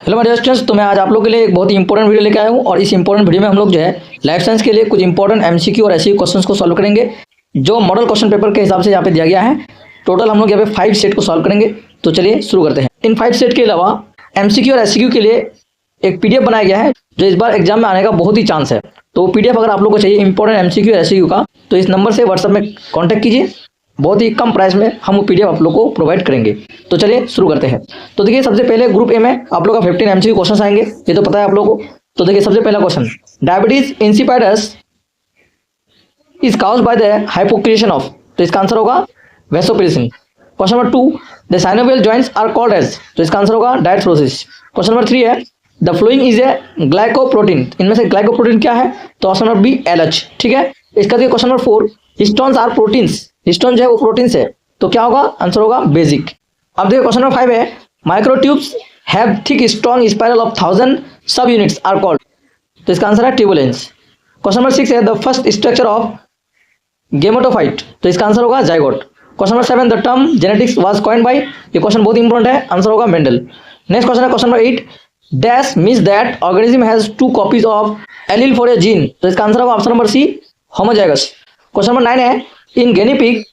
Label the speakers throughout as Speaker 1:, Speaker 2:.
Speaker 1: Hello मेरे students, तो मैं आज आप लोग के लिए एक बहुत ही इंपॉर्टेंट वीडियो लेके आया हूँ और इस इंपॉर्टेंट वीडियो में हम लोग जो है लाइफ साइंस के लिए कुछ इंपॉर्टेंट एमसीक्यू और एससीक्यू क्वेश्चंस को सॉल्व करेंगे जो मॉडल क्वेश्चन पेपर के हिसाब से यहाँ पे दिया गया है। टोटल हम लोग यहाँ पे 5 सेट को सॉल्व करेंगे। तो चलिए शुरू करते हैं। इन 5 सेट के अलावा एमसीक्यू और एससीक्यू के लिए एक पीडीएफ बनाया गया है जो इस बार एग्जाम में आने का बहुत ही चांस है। तो पीडीएफ अगर आप लोग को चाहिए इंपॉर्टेंट एमसीक्यू और एससीक्यू का, तो इस नंबर से व्हाट्सएप में कॉन्टैक्ट कीजिए। बहुत ही कम प्राइस में हम वो पीडीएफ आप लोग को प्रोवाइड करेंगे। तो चलिए शुरू करते हैं। तो देखिए, सबसे पहले ग्रुप ए में आप लोग का 15 एमसीक्यू क्वेश्चन आएंगे, ये तो पता है आप लोगों को। तो देखिए, सबसे पहला question, diabetes insipidus is caused by the hyposecretion of, तो इसका आंसर होगा vasopressin. Question number 2, the synovial joints are called as, तो इसका आंसर होगा डायथ्रोसिस। क्वेश्चन नंबर 3 है, the following is a glycoprotein, इनमें से ग्लाइकोप्रोटीन क्या है? तो ऑप्शन नंबर बी LH। ठीक है। इसका देखिए question number 4, histones are proteins, histone जो है वो प्रोटीन्स है, तो क्या होगा? आंसर होगा बेसिक। अब देखिए क्वेश्चन नंबर 5 है, microtubules have thick strong spiral of 1000 सब यूनिट्स आर कॉल्ड, तो इसका आंसर है ट्यूबुलेंस। क्वेश्चन नंबर 6 है, the first structure of gametophyte, तो इसका आंसर होगा zygote. Question number 7, the term genetics was coined by, ये क्वेश्चन बहुत इंपॉर्टेंट है, आंसर होगा मेंडल। नेक्स्ट क्वेश्चन है question number 8, dash means that organism has 2 copies of allele for a gene, तो इसका आंसर होगा option number C homozygous. Question number 9 है, in guinea pig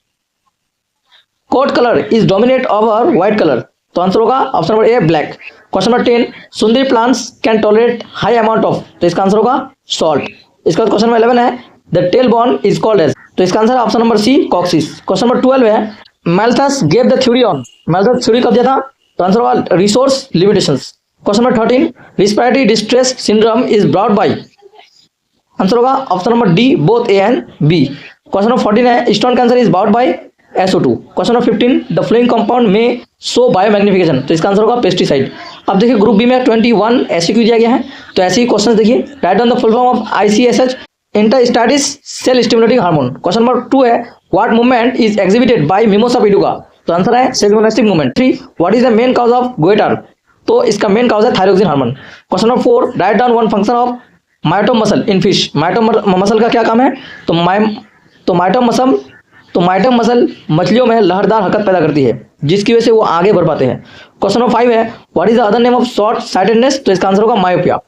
Speaker 1: coat colour is dominate over white colour, तो answer होगा option number A black. Question number 10, Sundari plants can tolerate high amount of, तो इसका answer होगा salt. इसका question number 11 है, the tail bone is called as, तो इसका answer है option number C coccyx. Question number 12 है, Malthus gave the theory on, Malthus theory कब दिया था? तो आंसर होगा resource limitations. Question number 13, respiratory distress syndrome is brought by, answer होगा option number D both A and B. Question number 14 है, stone cancer is brought by SO2। Question number 15, the flowing compound में show biomagnification, तो इसका answer होगा pesticide. अब देखिए group B में 21 SCQ दिया गया है, तो ऐसे ही क्वेश्चन देखिए, write on the full form of ICSH, interstitial cell stimulating hormone. Question number 2 है, what movement is exhibited by mimosa pudica, तो आंसर है seismonastic movement. 3, what is the main cause of goitre, तो इसका main cause है thyroxine hormone. Question number 4, write down one function of myotome muscle in fish, myotome muscle का क्या काम है? तो माइटोम मसल मछलियों में लहरदार हरकत पैदा करती है, जिसकी वजह से वो आगे बढ़ पाते हैं। क्वेश्चन नंबर 5 है, what is the other name of short sightedness, तो इसका आंसर होगा myopia.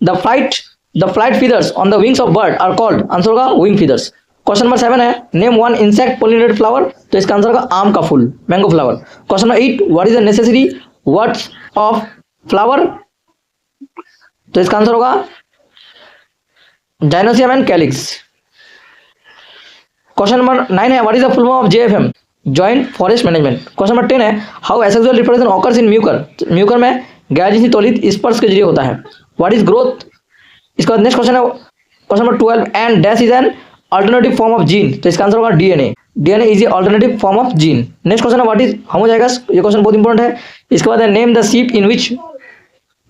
Speaker 1: The flight feathers on the wings of bird are called, answer होगा विंग फीदर्स। क्वेश्चन नंबर 7 है, name one insect pollinated flower, तो इसका answer होगा आम का फूल, mango flower. Question number 8, what is the necessary whorls of flower, तो इसका आंसर होगा gynoecium and calyx. Question number 9 है, what is the full form of JFM, joint forest management. Question number 10 है, how asexual reproduction occurs in Mucor, Mucor में गैर जिनसी त्वरित स्पर्श के जरिए होता है। व्हाट इज ग्रोथ, इसका नेक्स्ट क्वेश्चन है question number 12, and dash is an alternative form of gene, तो इसका आंसर होगा DNA is a alternative form of gene. Next question है, व्हाट इज होमोजाइगस, ये क्वेश्चन बहुत इंपॉर्टेंट है। इसके बाद है, name the ship in which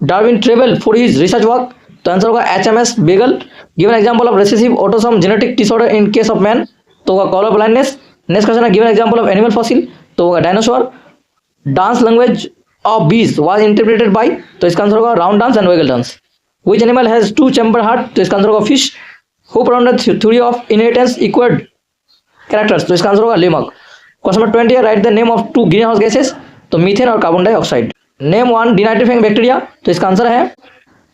Speaker 1: Darwin travel for his research work, तो आंसर होगा HMS Bengal. Given example of recessive autosome genetic disorder in case of man, तो होगा कॉलर ब्लाइंडनेस। नेक्स्ट क्वेश्चन है, given example of animal fossil, तो होगा dinosaur. Dance language of बीज was interpreted bye, तो इसका आंसर होगा round dance and vagal dance. Which animal has 2 chamber heart, तो इसका आंसर होगा fish. Who pronounce the theory of inheritance acquired characters, तो इसका आंसर होगा लेमक। क्वेश्चन नंबर 20 है, write the name of 2 green house gases, तो methane और carbon dioxide. Name one denitrifying bacteria, तो इसका आंसर है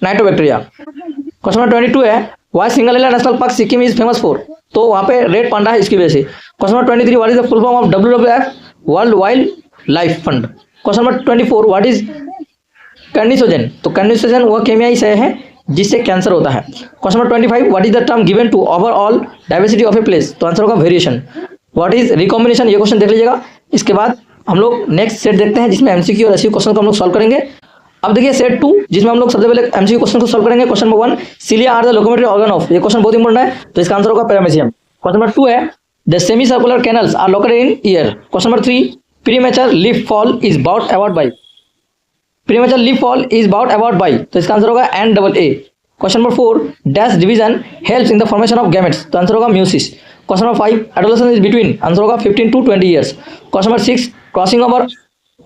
Speaker 1: नाइट्रोबैक्टीरिया। क्वेश्चन नंबर 22 है, why Singalila National Park Sikkim is famous for, तो वहाँ पे रेड पांडा है इसकी वजह से। Question number 23, what is the full form of WWF, world wildlife fund. Question number 24, what is carcinogen, तो कैंडिसोजन वह केमियाई शय है जिससे कैंसर होता है। Question number 25, what is the term given to overall diversity of a place, तो answer होगा variation. What is recombination, ये क्वेश्चन देख लीजिएगा। इसके बाद हम लोग नेक्स्ट सेट देखते हैं जिसमें MCQ और SCQ क्वेश्चन को हम लोग सॉल्व करेंगे। अब देखिए सेट 2, जिसमें हम लोग सबसे पहले MCQ क्वेश्चन को सॉल्व करेंगे। Question number 1, cilia are the locomotory organ of, ये क्वेश्चन बहुत इंपॉर्टेंट है, तो इसका आंसर होगा पैरामीशियम। क्वेश्चन नंबर 2 है, the semi circular canals are located in ear. Question number 3, premature leaf fall is brought about by, premature leaf fall is brought about by, तो इसका answer होगा NAA। Question number 4, dash division helps in the formation of gametes, तो answer होगा meiosis. Question number 5, adolescence is between, answer होगा 15 to 20 years. Question number 6, crossing over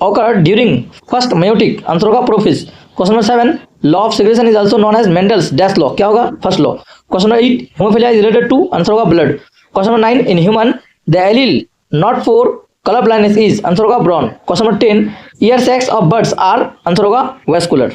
Speaker 1: occur during first meiotic, answer होगा प्रोफिस। Question number 7, law of segregation is also known as Mendel's dash law, क्या होगा? First law. Question number 8, haemophilia is related to, answer होगा blood. Question number 9, in human the allele not for color blindness is? Answer होगा brown. Question number 10, ear sacs of birds are? Answer होगा vascular.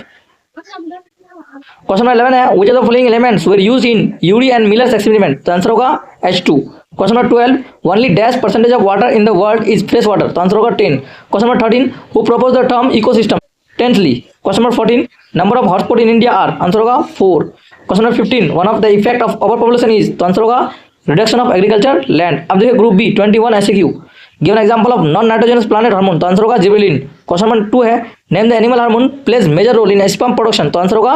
Speaker 1: Question number 11 है which of the following elements were used in Urey and Miller's experiment? तो answer होगा H2. Question number 12, only dash percentage of water in the world is fresh water? तो answer होगा 10. Question number 13, who proposed the term ecosystem? Tenthly. Question number 14, number of hotspot in India are? Answer होगा 4. Question number 15, one of the effect of overpopulation is? तो answer होगा reduction of agriculture land. अब देखिए group B 21 SQ, given example of non nitrogenous plant hormone? तो answer होगा gibberellin. Question number 2 है name the animal hormone plays major role in sperm production? तो answer होगा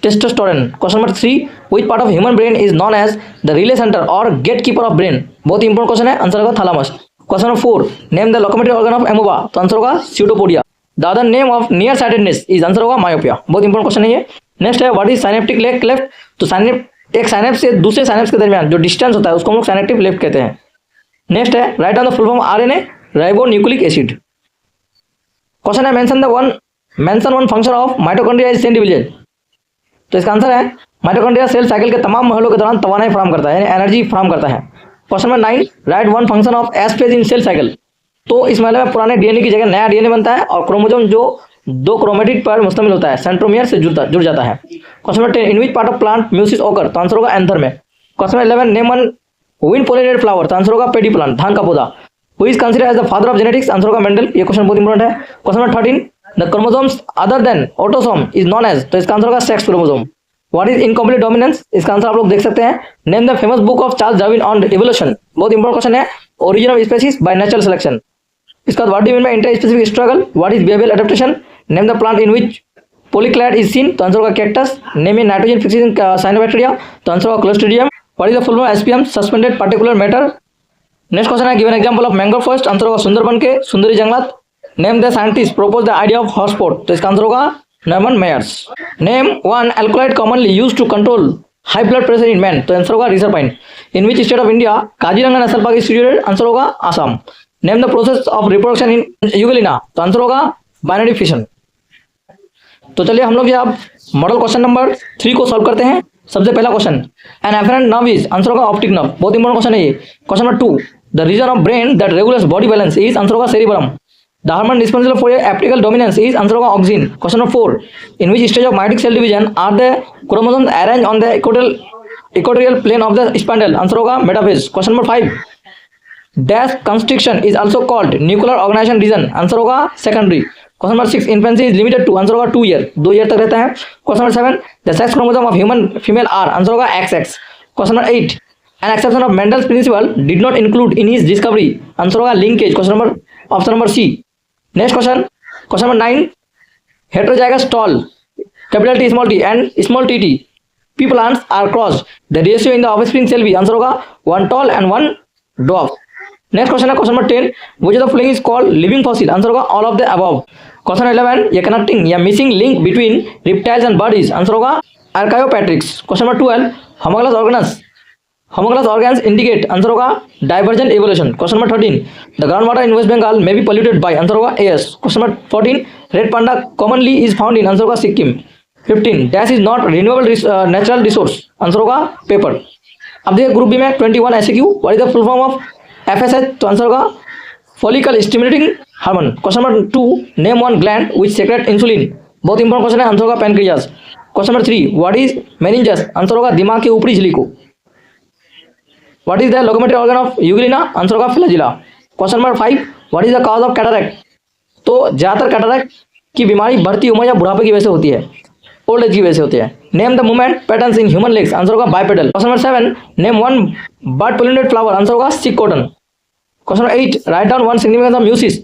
Speaker 1: testosterone. Question number 3, which part of human brain is known as the relay centre और gate keeper of brain? बहुत important question है, answer होगा thalamus. Question number 4, name the locomotive organ of amoeba? तो answer होगा pseudopodia. The other name of near sightedness is? Answer होगा myopia. बहुत important question है ये. नेक्स्ट है what is synaptic leg cleft? तो एक साइनेप्स से दूसरे साइनेप्स के दरमियान जो डिस्टेंस होता है उसको हम लोग साइनेप्टिक लेफ्ट कहते हैं. नेक्स्ट है write down the full form RNA ribonucleic acid. Question है mention one function of mitochondria is cell division? तो इसका आंसर है माइटोकॉन्ड्रिया सेल साइकिल के तमाम मरहलों के दौरान तवानाई फराहम करता है, यानी एनर्जी फराहम करता है. Question number 9, write one function of S phase in cell cycle? तो इस मामले में पुराने डीएनए की जगह नया डीएनए बनता है और क्रोमोसोम जो 2 क्रोमेटिड पर मुश्तमिल होता है सेंट्रोमियर से जुड़ जाता है. Question number 10, in which part of plant meiosis occur? तो आंसर होगा एंथर में. Question number 11, name one wind pollinated flower? तो आंसर होगा पेडी प्लांट, धान का पौधा. Who is considered as the father of genetics? Answer होगा मेंडल. ये क्वेश्चन बहुत इंपॉर्टेंट है. Question number 13, the chromosomes other than autosome is known as? तो इसका आंसर होगा sex chromosome. What is incomplete dominance? इसका आंसर आप लोग देख सकते हैं. Name the famous book of Charles Darwin on evolution? बहुत इंपॉर्टेंट क्वेश्चन है. Origin of species by natural selection. इसका what do you mean by interspecific struggle? What is behavioural adaptation? Name the plant in which phylloclade is seen? तो answer होगा cactus. Name in nitrogen fixing cyanobacteria? तो answer होगा clostridium. What is the full form SPM suspended particular matter? Next question है given example of mangrove forest? Answer होगा सुंदरबन के सुंदरी जंगलात. Name the scientist propose the idea of hotspot? तो इसका answer होगा Norman Myers. Name one alkaloid commonly used to control high blood pressure in man? तो answer होगा reserpine. In which state of India Kaziranga National Park is situated? Answer होगा Assam. Name the process of reproduction in euglena? तो answer होगा binary fission. तो चलिए हम लोग ये अब मॉडल क्वेश्चन नंबर 3 को सॉल्व करते हैं. सबसे पहला question, an afferent nerve is? Answer होगा ऑप्टिक नर्व. बहुत इंपॉर्टेंट क्वेश्चन है ये. Question number 2, the region of brain that regulates body balance is? Answer होगा cerebrum. The hormone responsible for apical dominance is? Answer होगा auxin. Question number 4, in which stage of meiotic cell division are the chromosomes arrange on the equatorial plane of the spindle? Answer होगा metaphase. Question number 5, dash constriction is also called nuclear organisation region? Answer होगा secondary. Question number 6, infancy is limited to? Answer होगा 2 year, 2 year तक रहता है. Question number 7, the sex chromosome of human female are? Answer होगा XX. Question number 8, an exception of Mendel's principle did not include in his discovery? Answer होगा linkage. Option number C. Next question number 9, heterozygous tall capital T small t and small tt pea plants are crossed, the ratio in the offspring shall be? Answer होगा 1 tall and 1 dwarf. Next question है question number 10, which of the following is called living fossil? Answer होगा all of the above. Question 11, ये connecting या missing link between reptiles and birds? Answer होगा archaeopteryx. Question number 12, homologous organs indicate? Answer होगा divergent evolution. Question number 13, the ground water in West Bengal may be polluted by? Answer होगा AS. Question number 14, red panda commonly is found in? Answer होगा Sikkim. 15, dash is not renewable natural resource? Answer होगा paper. अब देखिए group B में 21 SQ, what is the full form of FSH? तो answer होगा follicle stimulating hormone. Question number 2, name one gland which secrete insulin? बहुत important question है, answer होगा pancreas. Question number 3, what is meninges? Answer होगा दिमाग की ऊपरी झिल्ली को. What is the locomotive organ of euglena? Answer होगा flagella. Question number 5, what is the cause of cataract? तो ज्यादातर कैटरैक्ट की बीमारी बढ़ती उम्र या बुढ़ापे की वजह से होती है, ओल्ड एज की वजह से होती है. Name the movement patterns in human legs? Answer होगा bipedal. Question number 7, name one bird pollinated flower? Answer होगा सिकोटन. Question number 8, write down one significance of meiosis?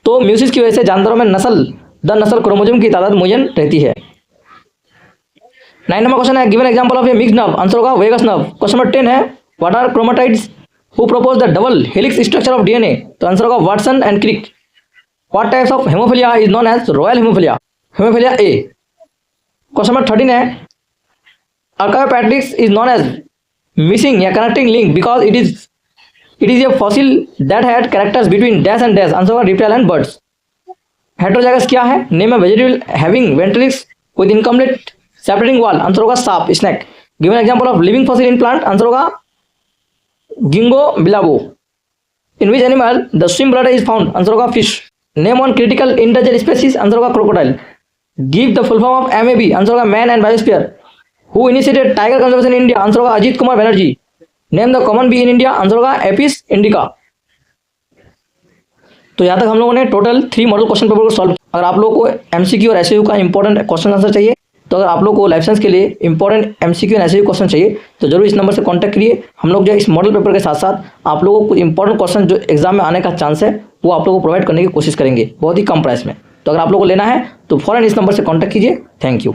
Speaker 1: तो म्यूसिस की वजह से जानवरों में नस्ल क्रोमोसोम की तादाद मुयन रहती है. 9 नंबर क्वेश्चन है, given example of a mixed nerve? Answer होगा वेगस नर्व. क्वेश्चन नंबर 10 है, what are chromatids who propose the double helix structure of DNA? तो आंसर होगा Watson and Crick. What types of haemophilia is known as royal haemophilia? Haemophilia A. Question number 13 है, Archaeopteryx is known as missing या connecting link because it is a fossil that had characters between dash and dash? Answer होगा reptile and birds. Heterozygous क्या है? Name a vegetable having ventricles with incomplete separating wall? Answer होगा सांप, snake. Given example of living fossil in plant? Answer होगा ginkgo biloba. In which animal the swim bladder is found, answer होगा fish. Name one critical endangered species, answer होगा crocodile. Give the full form of MAB, answer होगा man and biosphere. Who initiated tiger conservation in India, answer होगा Ajit Kumar Banerjee. Name the common be in India, answer होगा Apis indica. तो यहाँ तक हम लोगों ने टोटल 3 मॉडल क्वेश्चन पेपर को सॉल्व किया। अगर आप लोगों को MCQ और SAQ का इंपॉर्टेंट क्वेश्चन आंसर चाहिए, तो अगर आप लोग को लाइफ साइंस के लिए इंपॉर्टेंट MCQ और SAQ क्वेश्चन चाहिए, तो जरूर इस नंबर से कांटेक्ट करिए। हम लोग जो इस मॉडल पेपर के साथ साथ आप लोगों को कुछ इंपॉर्टेंट क्वेश्चन जो एग्जाम में आने का चांस है, वो आप लोगों को प्रोवाइड करने की कोशिश करेंगे बहुत ही कम प्राइस में। तो अगर आप लोगों को लेना है तो फौरन इस नंबर से कांटेक्ट कीजिए। Thank you.